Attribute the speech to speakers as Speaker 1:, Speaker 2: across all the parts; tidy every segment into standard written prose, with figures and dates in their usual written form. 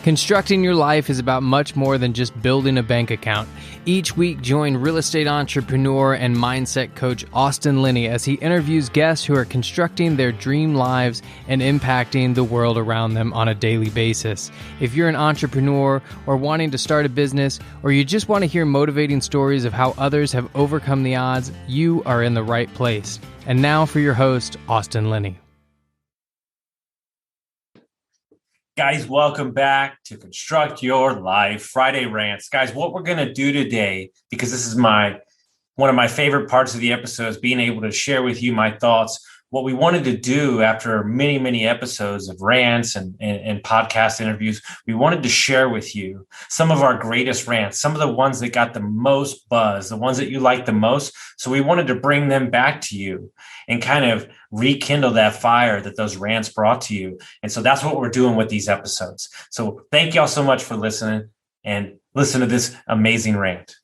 Speaker 1: Constructing your life is about much more than just building a bank account. Each week, join real estate entrepreneur and mindset coach Austin Linney as he interviews guests who are constructing their dream lives and impacting the world around them on a daily basis. If you're an entrepreneur or wanting to start a business, or you just want to hear motivating stories of how others have overcome the odds, you are in the right place. And now for your host, Austin Linney.
Speaker 2: Guys, welcome back to Construct Your Life Friday Rants. Guys, what we're going to do today, because this is one of my favorite parts of the episodes, being able to share with you my thoughts. What we wanted to do after many, many episodes of rants and podcast interviews, we wanted to share with you some of our greatest rants, some of the ones that got the most buzz, the ones that you like the most. So we wanted to bring them back to you and kind of rekindle that fire that those rants brought to you. And so that's what we're doing with these episodes. So thank y'all so much for listening, and listen to this amazing rant.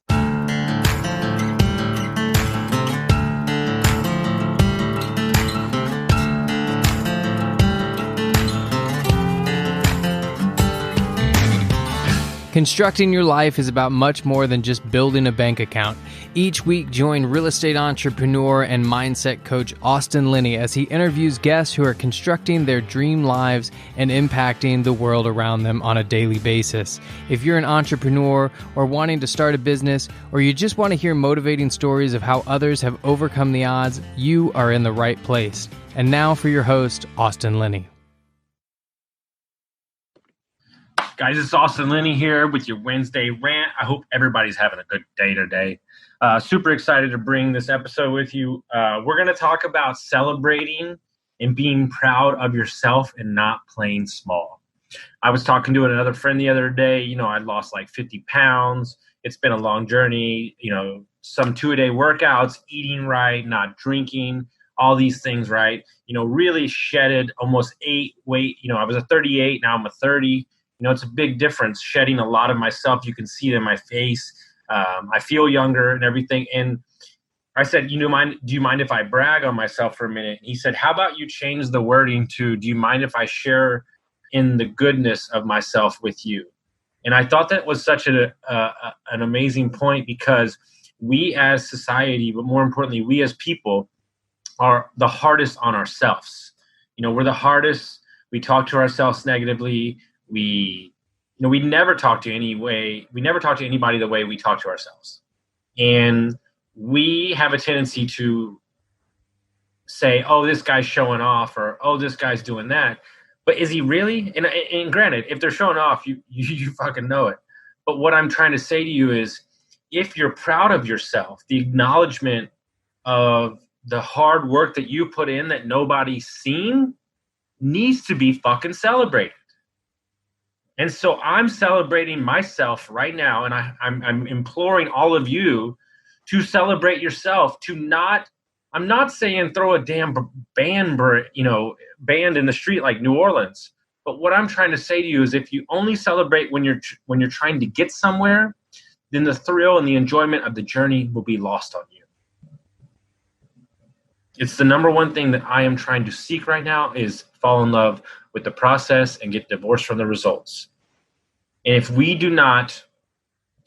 Speaker 1: Constructing your life is about much more than just building a bank account. Each week, join real estate entrepreneur and mindset coach Austin Linney as he interviews guests who are constructing their dream lives and impacting the world around them on a daily basis. If you're an entrepreneur or wanting to start a business, or you just want to hear motivating stories of how others have overcome the odds, you are in the right place. And now for your host, Austin Linney.
Speaker 2: Guys, it's Austin Linney here with your Wednesday rant. I hope everybody's having a good day today. Super excited to bring this episode with you. We're going to talk about celebrating and being proud of yourself and not playing small. I was talking to another friend the other day. I'd lost like 50 pounds. It's been a long journey, some 2-a-day workouts, eating right, not drinking, all these things, right? Really shedded almost 8 weight. I was a 38, now I'm a 30. It's a big difference, shedding a lot of myself. You can see it in my face. I feel younger and everything. And I said, do you mind if I brag on myself for a minute? He said, how about you change the wording to, do you mind if I share in the goodness of myself with you? And I thought that was such an amazing point, because we as society, but more importantly, we as people, are the hardest on ourselves. We're the hardest. We talk to ourselves negatively. We never talk to anybody the way we talk to ourselves. And we have a tendency to say, oh, this guy's showing off, or, oh, this guy's doing that. But is he really? And granted, if they're showing off, you fucking know it. But what I'm trying to say to you is, if you're proud of yourself, the acknowledgement of the hard work that you put in that nobody's seen needs to be fucking celebrated. And so I'm celebrating myself right now, and I'm imploring all of you to celebrate yourself. I'm not saying throw a damn band in the street like New Orleans. But what I'm trying to say to you is, if you only celebrate when you're trying to get somewhere, then the thrill and the enjoyment of the journey will be lost on you. It's the number one thing that I am trying to seek right now, is fall in love with the process and get divorced from the results. And if we do not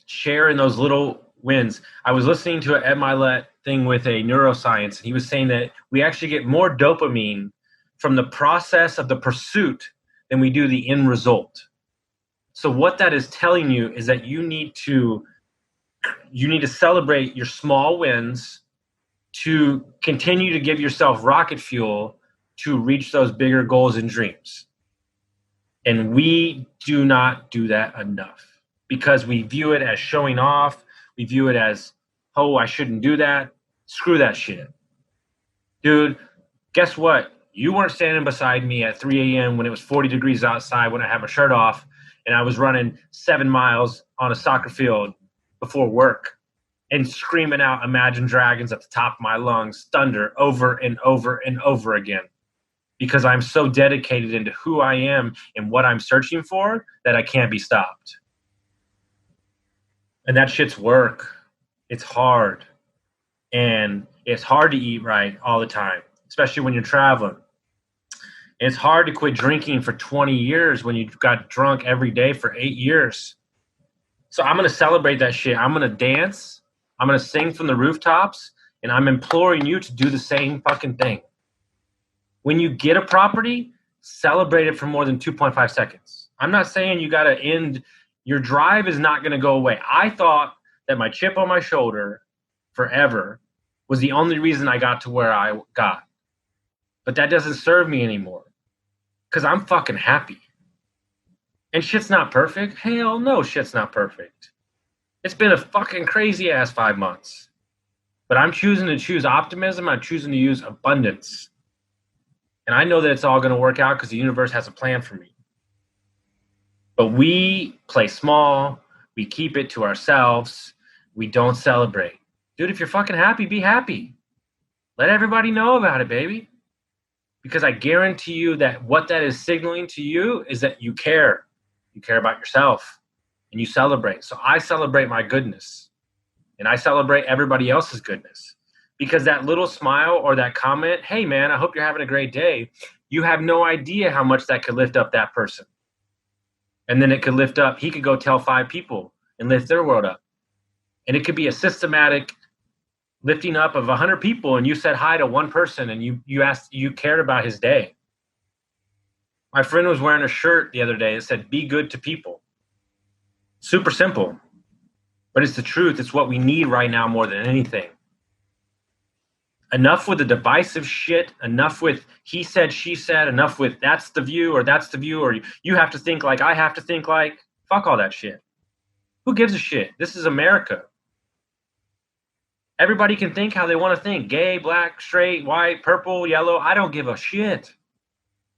Speaker 2: share in those little wins, I was listening to an Ed Milet thing with a neuroscience, and he was saying that we actually get more dopamine from the process of the pursuit than we do the end result. So what that is telling you is that you need to celebrate your small wins to continue to give yourself rocket fuel to reach those bigger goals and dreams. And we do not do that enough, because we view it as showing off. We view it as, oh, I shouldn't do that. Screw that shit. Dude, guess what? You weren't standing beside me at 3 a.m. when it was 40 degrees outside, when I had my shirt off and I was running 7 miles on a soccer field before work and screaming out Imagine Dragons at the top of my lungs, thunder, over and over and over again. Because I'm so dedicated into who I am and what I'm searching for that I can't be stopped. And that shit's work. It's hard. And it's hard to eat right all the time, especially when you're traveling. And it's hard to quit drinking for 20 years when you've got drunk every day for 8 years. So I'm going to celebrate that shit. I'm going to dance. I'm going to sing from the rooftops. And I'm imploring you to do the same fucking thing. When you get a property, celebrate it for more than 2.5 seconds. I'm not saying you got to end. Your drive is not going to go away. I thought that my chip on my shoulder forever was the only reason I got to where I got. But that doesn't serve me anymore because I'm fucking happy. And shit's not perfect. Hell no, shit's not perfect. It's been a fucking crazy ass 5 months. But I'm choosing to choose optimism. I'm choosing to use abundance. And I know that it's all going to work out because the universe has a plan for me. But we play small. We keep it to ourselves. We don't celebrate. Dude, if you're fucking happy, be happy. Let everybody know about it, baby. Because I guarantee you that what that is signaling to you is that you care. You care about yourself. And you celebrate. So I celebrate my goodness. And I celebrate everybody else's goodness. Because that little smile or that comment, hey man, I hope you're having a great day. You have no idea how much that could lift up that person. And then it could lift up, he could go tell 5 people and lift their world up. And it could be a systematic lifting up of 100 people, and you said hi to one person and you cared about his day. My friend was wearing a shirt the other day that said, be good to people. Super simple, but it's the truth. It's what we need right now more than anything. Enough with the divisive shit, enough with he said, she said, enough with that's the view or you have to think like I have to think like. Fuck all that shit. Who gives a shit? This is America. Everybody can think how they want to think. Gay, black, straight, white, purple, yellow. I don't give a shit.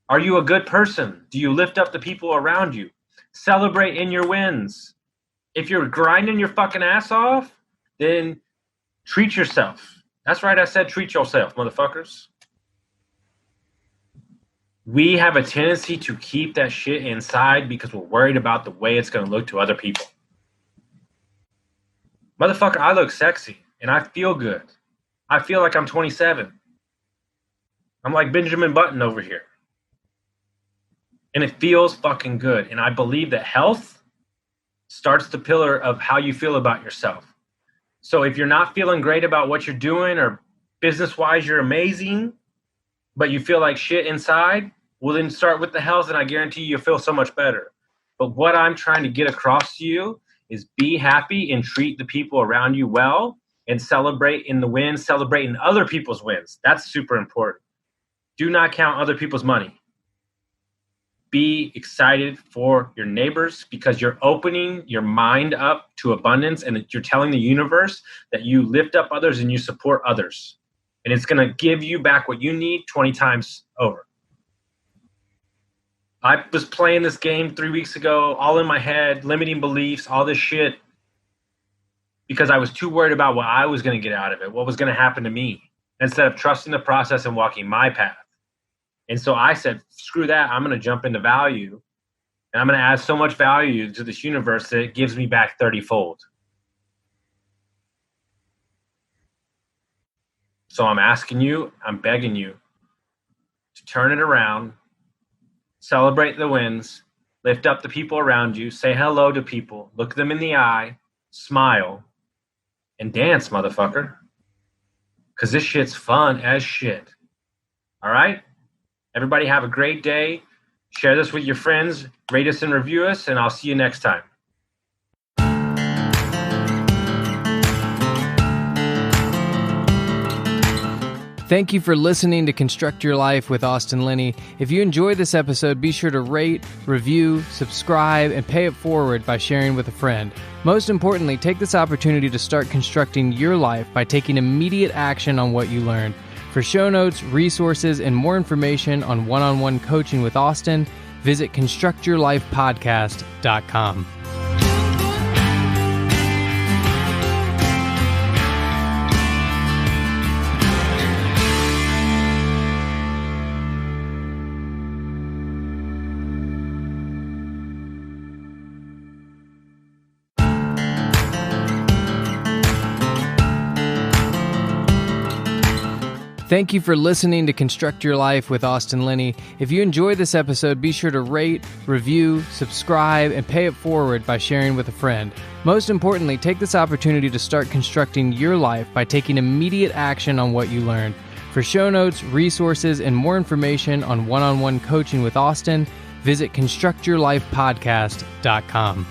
Speaker 2: Are you a good person? Do you lift up the people around you? Celebrate in your wins. If you're grinding your fucking ass off, then treat yourself. That's right, I said treat yourself, motherfuckers. We have a tendency to keep that shit inside because we're worried about the way it's going to look to other people. Motherfucker, I look sexy and I feel good. I feel like I'm 27. I'm like Benjamin Button over here. And it feels fucking good. And I believe that health starts the pillar of how you feel about yourself. So if you're not feeling great about what you're doing or business-wise you're amazing, but you feel like shit inside, well then start with the health and I guarantee you'll feel so much better. But what I'm trying to get across to you is be happy and treat the people around you well and celebrate in the wins, celebrate in other people's wins. That's super important. Do not count other people's money. Be excited for your neighbors because you're opening your mind up to abundance and you're telling the universe that you lift up others and you support others. And it's going to give you back what you need 20 times over. I was playing this game 3 weeks ago, all in my head, limiting beliefs, all this shit, because I was too worried about what I was going to get out of it, what was going to happen to me, instead of trusting the process and walking my path. And so I said, screw that. I'm going to jump into value. And I'm going to add so much value to this universe that it gives me back 30-fold. So I'm asking you, I'm begging you to turn it around, celebrate the wins, lift up the people around you, say hello to people, look them in the eye, smile, and dance, motherfucker. Because this shit's fun as shit. All right? Everybody have a great day. Share this with your friends. Rate us and review us, and I'll see you next time.
Speaker 1: Thank you for listening to Construct Your Life with Austin Linney. If you enjoyed this episode, be sure to rate, review, subscribe, and pay it forward by sharing with a friend. Most importantly, take this opportunity to start constructing your life by taking immediate action on what you learned. For show notes, resources, and more information on one-on-one coaching with Austin, visit constructyourlifepodcast.com. Thank you for listening to Construct Your Life with Austin Linney. If you enjoyed this episode, be sure to rate, review, subscribe, and pay it forward by sharing with a friend. Most importantly, take this opportunity to start constructing your life by taking immediate action on what you learned. For show notes, resources, and more information on one-on-one coaching with Austin, visit constructyourlifepodcast.com.